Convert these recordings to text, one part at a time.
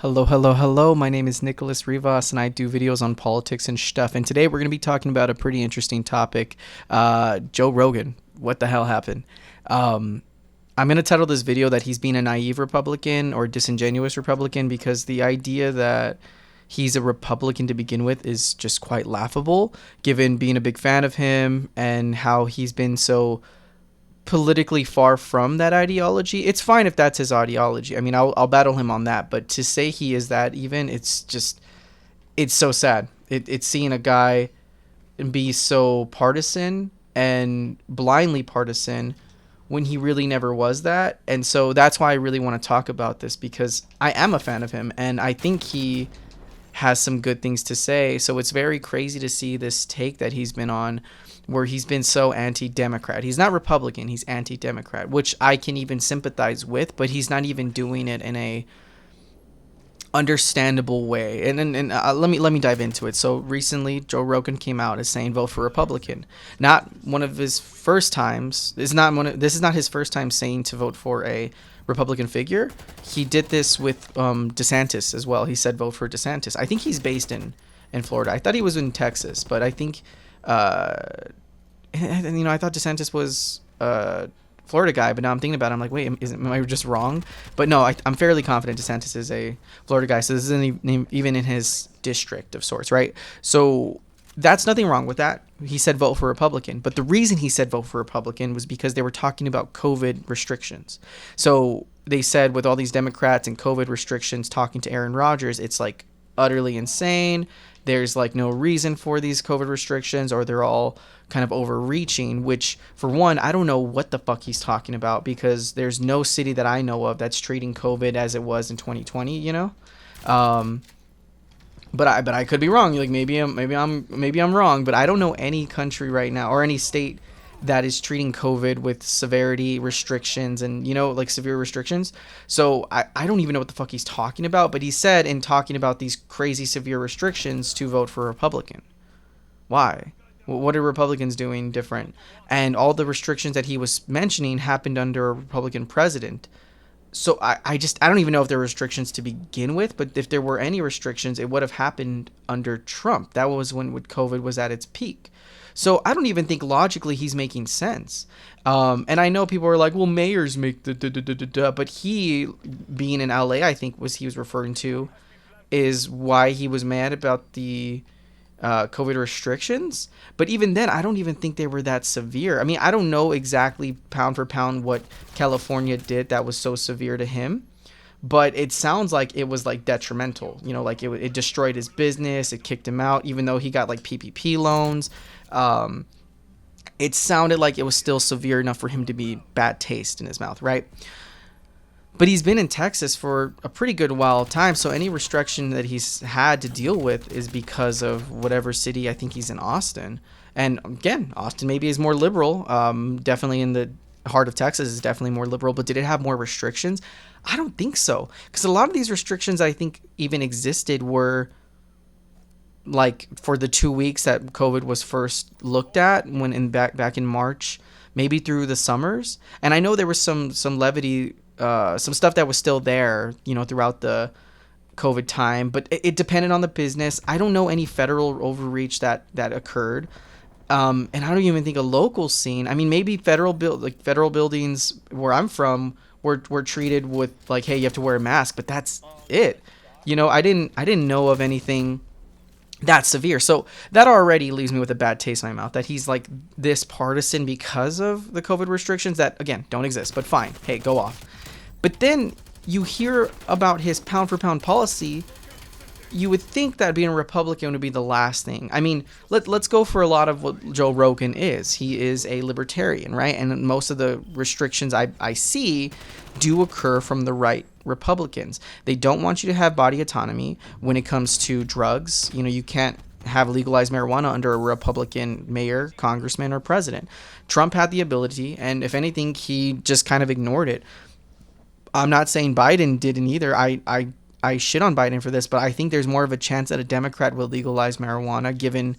Hello, hello, hello. My name is NicholassRivas, and I do videos on politics and stuff. And today we're going to be talking about a pretty interesting topic. Joe Rogan. What the hell happened? Um, I'm going to title this video that he's being a naive Republican or disingenuous Republican because the idea that he's a Republican to begin with is just quite laughable, given being a big fan of him and how he's been so politically far from that ideology. It's fine if that's his ideology. I mean, I'll battle him on that. But to say he is that, even, it's so sad. It's seeing a guy be so partisan and blindly partisan when he really never was that. And so that's why I really want to talk about this, because I am a fan of him and I think he has some good things to say. So it's very crazy to see this take that he's been on, where he's been so anti-Democrat. He's not Republican, he's anti-Democrat, which I can even sympathize with, but he's not even doing it in a understandable way. And let me dive into it. So recently Joe Rogan came out as saying vote for Republican. Not one of his first times. This is not his first time saying to vote for a Republican figure. He did this with DeSantis as well. He said vote for DeSantis. I think he's based in Florida. I thought he was in Texas, but I think and I thought DeSantis was Florida guy, but now I'm thinking about it, I'm like, wait, am I just wrong? But no, I'm fairly confident DeSantis is a Florida guy, so this isn't even in his district of sorts, right? So that's nothing wrong with that. He said vote for Republican, but the reason he said vote for Republican was because they were talking about COVID restrictions. So they said with all these Democrats and COVID restrictions, talking to Aaron Rodgers, it's like utterly insane. There's like no reason for these COVID restrictions, or they're all kind of overreaching, which, for one, I don't know what the fuck he's talking about, because there's no city that I know of that's treating COVID as it was in 2020, but I could be wrong. Like maybe I'm wrong, but I don't know any country right now or any state that is treating COVID with severity restrictions and, like severe restrictions. So I don't even know what the fuck he's talking about, but he said in talking about these crazy severe restrictions to vote for Republican. Why? What are Republicans doing different? And all the restrictions that he was mentioning happened under a Republican president. So I don't even know if there were restrictions to begin with, but if there were any restrictions, it would have happened under Trump. That was when COVID was at its peak. So I don't even think logically he's making sense. And I know people are like, well, mayors make but he, being in LA, I think he was referring to, is why he was mad about the COVID restrictions. But even then, I don't even think they were that severe. I mean, I don't know exactly pound for pound what California did that was so severe to him, but it sounds like it was like detrimental. Like it destroyed his business. It kicked him out, even though he got like PPP loans. It sounded like it was still severe enough for him to be bad taste in his mouth, right? But he's been in Texas for a pretty good while of time, so any restriction that he's had to deal with is because of whatever city. I think he's in Austin. And again, Austin maybe is more liberal. Definitely in the heart of Texas is definitely more liberal, but did it have more restrictions? I don't think so, because a lot of these restrictions I think even existed were like for the 2 weeks that COVID was first looked at, when back in March, maybe through the summers. And I know there was some levity, some stuff that was still there, throughout the COVID time, but it depended on the business. I don't know any federal overreach that occurred. And I don't even think a local scene. I mean, maybe federal buildings where I'm from were treated with like, hey, you have to wear a mask, but that's it. I didn't know of anything that severe. So that already leaves me with a bad taste in my mouth, that he's like this partisan because of the COVID restrictions that, again, don't exist, but fine. Hey, go off. But then you hear about his pound for pound policy. You would think that being a Republican would be the last thing. I mean, let's go for a lot of what Joe Rogan is. He is a libertarian, right? And most of the restrictions I see do occur from the right Republicans. They don't want you to have body autonomy when it comes to drugs. You can't have legalized marijuana under a Republican mayor, congressman, or president. Trump had the ability, and if anything, he just kind of ignored it. I'm not saying Biden didn't either. I shit on Biden for this, but I think there's more of a chance that a Democrat will legalize marijuana, given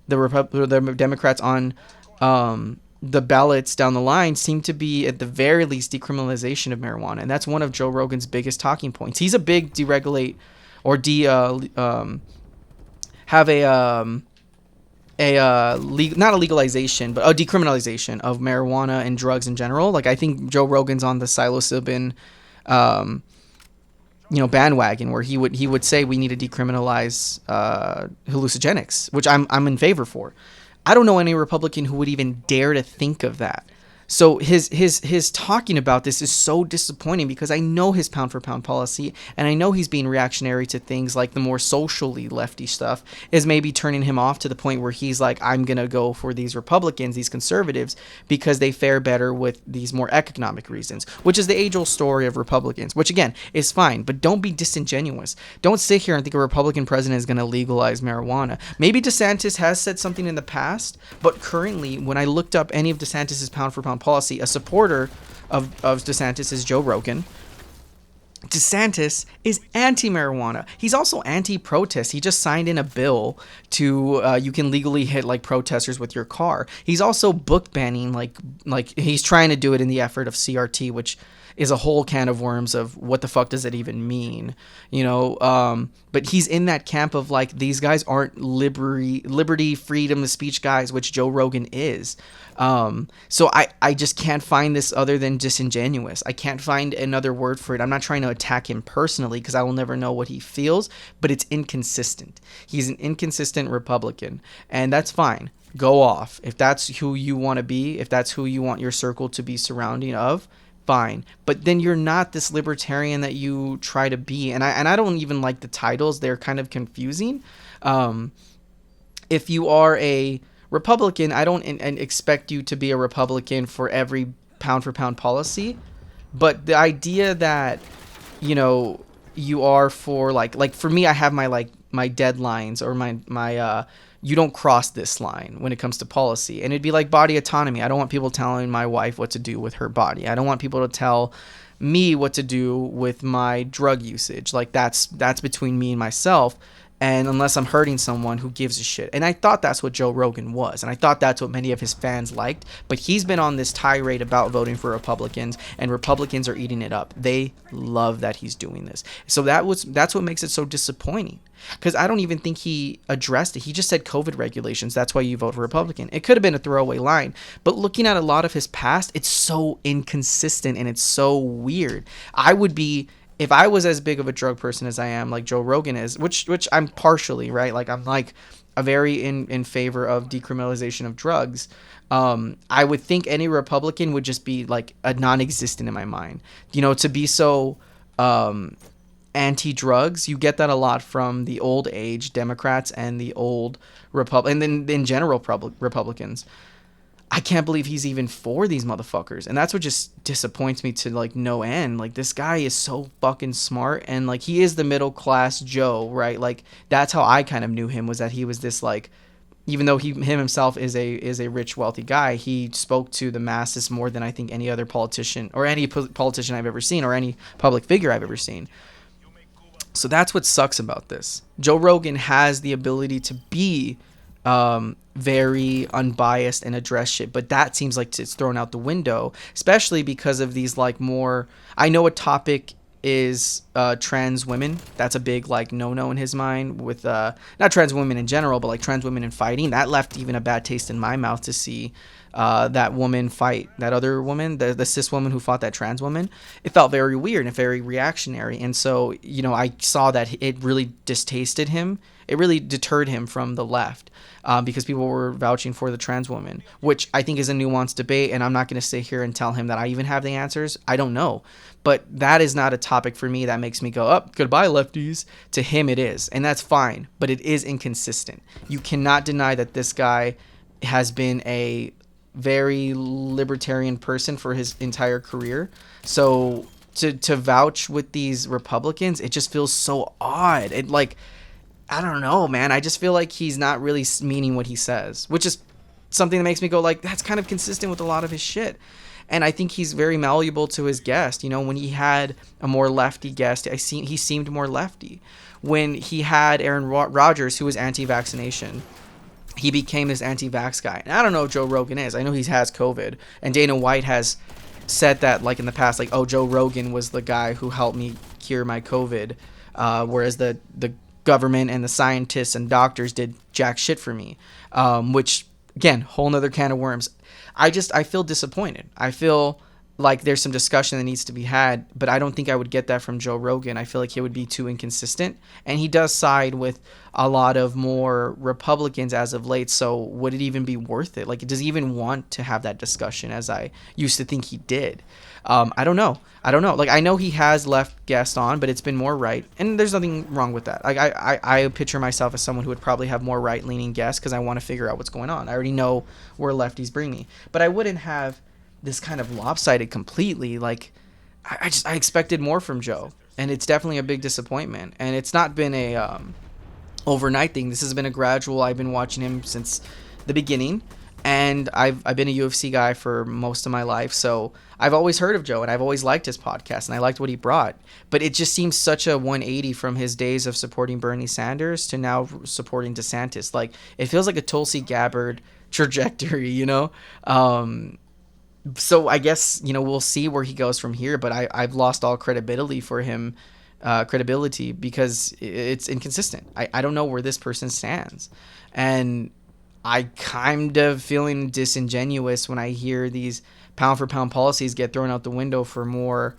the Democrats on the ballots down the line seem to be at the very least decriminalization of marijuana, and that's one of Joe Rogan's biggest talking points. He's a big deregulate or have not a legalization but a decriminalization of marijuana and drugs in general. Like, I think Joe Rogan's on the psilocybin bandwagon, where he would say we need to decriminalize hallucinogenics, which I'm in favor for. I don't know any Republican who would even dare to think of that. So his talking about this is so disappointing, because I know his pound for pound policy, and I know he's being reactionary to things like the more socially lefty stuff is maybe turning him off to the point where he's like, I'm going to go for these Republicans, these conservatives, because they fare better with these more economic reasons, which is the age-old story of Republicans, which again is fine, but don't be disingenuous. Don't sit here and think a Republican president is going to legalize marijuana. Maybe DeSantis has said something in the past, but currently, when I looked up any of DeSantis's pound for pound policy, a supporter of DeSantis is Joe Rogan. DeSantis is anti-marijuana. He's also anti-protest. He just signed in a bill to you can legally hit like protesters with your car. He's also book banning, like he's trying to do it in the effort of CRT, which is a whole can of worms of what the fuck does it even mean, but he's in that camp of like, these guys aren't liberty, freedom of speech guys, which Joe Rogan is. So I just can't find this other than disingenuous. I can't find another word for it. I'm not trying to attack him personally, because I will never know what he feels, but it's inconsistent. He's an inconsistent Republican, and that's fine. Go off. If that's who you want to be, if that's who you want your circle to be surrounding of, fine. But then you're not this libertarian that you try to be. And I don't even like the titles. They're kind of confusing. If you are a Republican, I don't expect you to be a Republican for every pound for pound policy. But the idea that, you are for like for me, I have my deadlines, or my you don't cross this line when it comes to policy. And it'd be like body autonomy. I don't want people telling my wife what to do with her body. I don't want people to tell me what to do with my drug usage. Like, that's between me and myself. And unless I'm hurting someone, who gives a shit? And I thought that's what Joe Rogan was. And I thought that's what many of his fans liked. But he's been on this tirade about voting for Republicans, and Republicans are eating it up. They love that he's doing this. So that's what makes it so disappointing. Because I don't even think he addressed it. He just said COVID regulations. That's why you vote for Republican. It could have been a throwaway line. But looking at a lot of his past, it's so inconsistent and it's so weird. If I was as big of a drug person as I am, like Joe Rogan is, which I'm partially, right? Like, I'm like a very in favor of decriminalization of drugs. I would think any Republican would just be like a non-existent in my mind. To be so anti-drugs, you get that a lot from the old age Democrats and the old and then in general Republicans. I can't believe he's even for these motherfuckers. And that's what just disappoints me to like no end. Like, this guy is so fucking smart, and like, he is the middle class Joe, right? Like, that's how I kind of knew him, was that he was this like, even though him himself is a rich, wealthy guy, he spoke to the masses more than I think any other politician, or any politician I've ever seen, or any public figure I've ever seen. So that's what sucks about this. Joe Rogan has the ability to be very unbiased and address shit, but that seems like it's thrown out the window, especially because of these like more, I know a topic is trans women. That's a big like no in his mind, with not trans women in general, but like trans women in fighting. That left even a bad taste in my mouth to see that woman fight that other woman, the cis woman who fought that trans woman. It felt very weird and very reactionary. And so, I saw that it really distasted him. It really deterred him from the left, because people were vouching for the trans woman, which I think is a nuanced debate. And I'm not going to sit here and tell him that I even have the answers. I don't know. But that is not a topic for me that makes me go, oh, goodbye, lefties. To him, it is. And that's fine. But it is inconsistent. You cannot deny that this guy has been a very libertarian person for his entire career. So to vouch with these Republicans, it just feels so odd. It like, I don't know, man. I just feel like he's not really meaning what he says, which is something that makes me go like, that's kind of consistent with a lot of his shit. And I think he's very malleable to his guest. When he had a more lefty guest, he seemed more lefty. When he had Aaron Rodgers, who was anti-vaccination, he became this anti-vax guy. And I don't know who Joe Rogan is. I know he has COVID, and Dana White has said that, like, in the past, like, oh, Joe Rogan was the guy who helped me cure my COVID, whereas the government and the scientists and doctors did jack shit for me, which, again, whole nother can of worms. I feel disappointed. I feel like there's some discussion that needs to be had, but I don't think I would get that from Joe Rogan. I feel like he would be too inconsistent, and he does side with a lot of more Republicans as of late. So would it even be worth it? Like, does he even want to have that discussion as I used to think he did? I don't know. Like, I know he has left guests on, but it's been more right, and there's nothing wrong with that. Like, I picture myself as someone who would probably have more right-leaning guests because I want to figure out what's going on. I already know where lefties bring me, but I wouldn't have this kind of lopsided completely. Like, I expected more from Joe, and it's definitely a big disappointment. And it's not been a overnight thing. This has been a gradual. I've been watching him since the beginning, and I've been a UFC guy for most of my life, so I've always heard of Joe, and I've always liked his podcast, and I liked what he brought. But it just seems such a 180 from his days of supporting Bernie Sanders to now supporting DeSantis. Like, it feels like a Tulsi Gabbard trajectory, you know? So I guess, you know, we'll see where he goes from here, but I've lost all credibility for him, because it's inconsistent. I don't know where this person stands. And I kind of feeling disingenuous when I hear these pound for pound policies get thrown out the window for more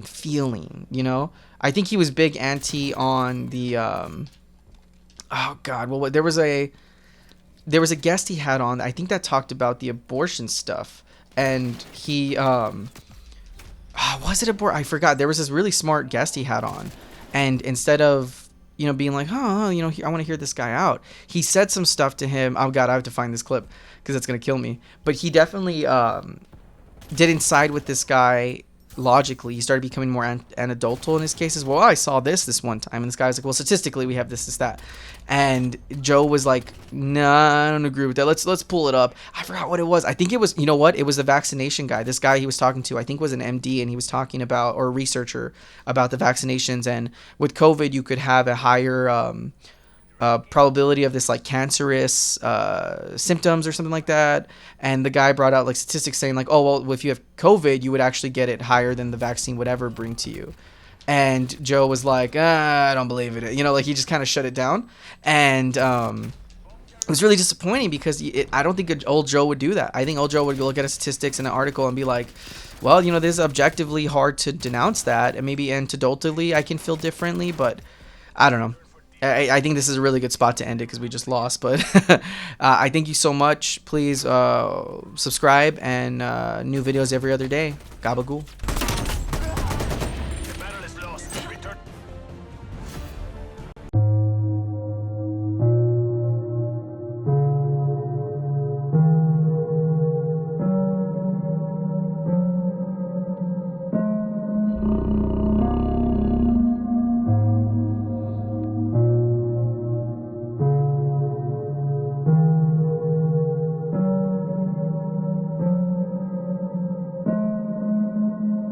feeling, you know? I think he was big anti on the, oh God, well, there was a guest he had on, I think, that talked about the abortion stuff, and he was it abortion? I forgot. There was this really smart guest he had on, and instead of, you know, being like, oh, you know, I want to hear this guy out, he said some stuff to him. Oh God, I have to find this clip because it's gonna kill me. But he definitely didn't side with this guy logically. He started becoming more anecdotal in his cases. Well, I saw this one time, and this guy was like, well, statistically we have this, that, and Joe was like, nah, I don't agree with that. Let's pull it up. I forgot what it was. I think it was, you know what, it was the vaccination guy. This guy he was talking to, I think, was an MD, and he was talking about, or a researcher, about the vaccinations, and with COVID you could have a higher probability of this, like, cancerous symptoms or something like that. And the guy brought out, like, statistics saying, like, oh, well, if you have COVID, you would actually get it higher than the vaccine would ever bring to you. And Joe was like, I don't believe it. You know, like, he just kind of shut it down. And it was really disappointing because I don't think old Joe would do that. I think old Joe would go look at a statistics in an article and be like, well, you know, this is objectively hard to denounce that, and maybe anecdotally I can feel differently, but I don't know. I think this is a really good spot to end it because we just lost. But I thank you so much. Please subscribe, and new videos every other day. Gabagool.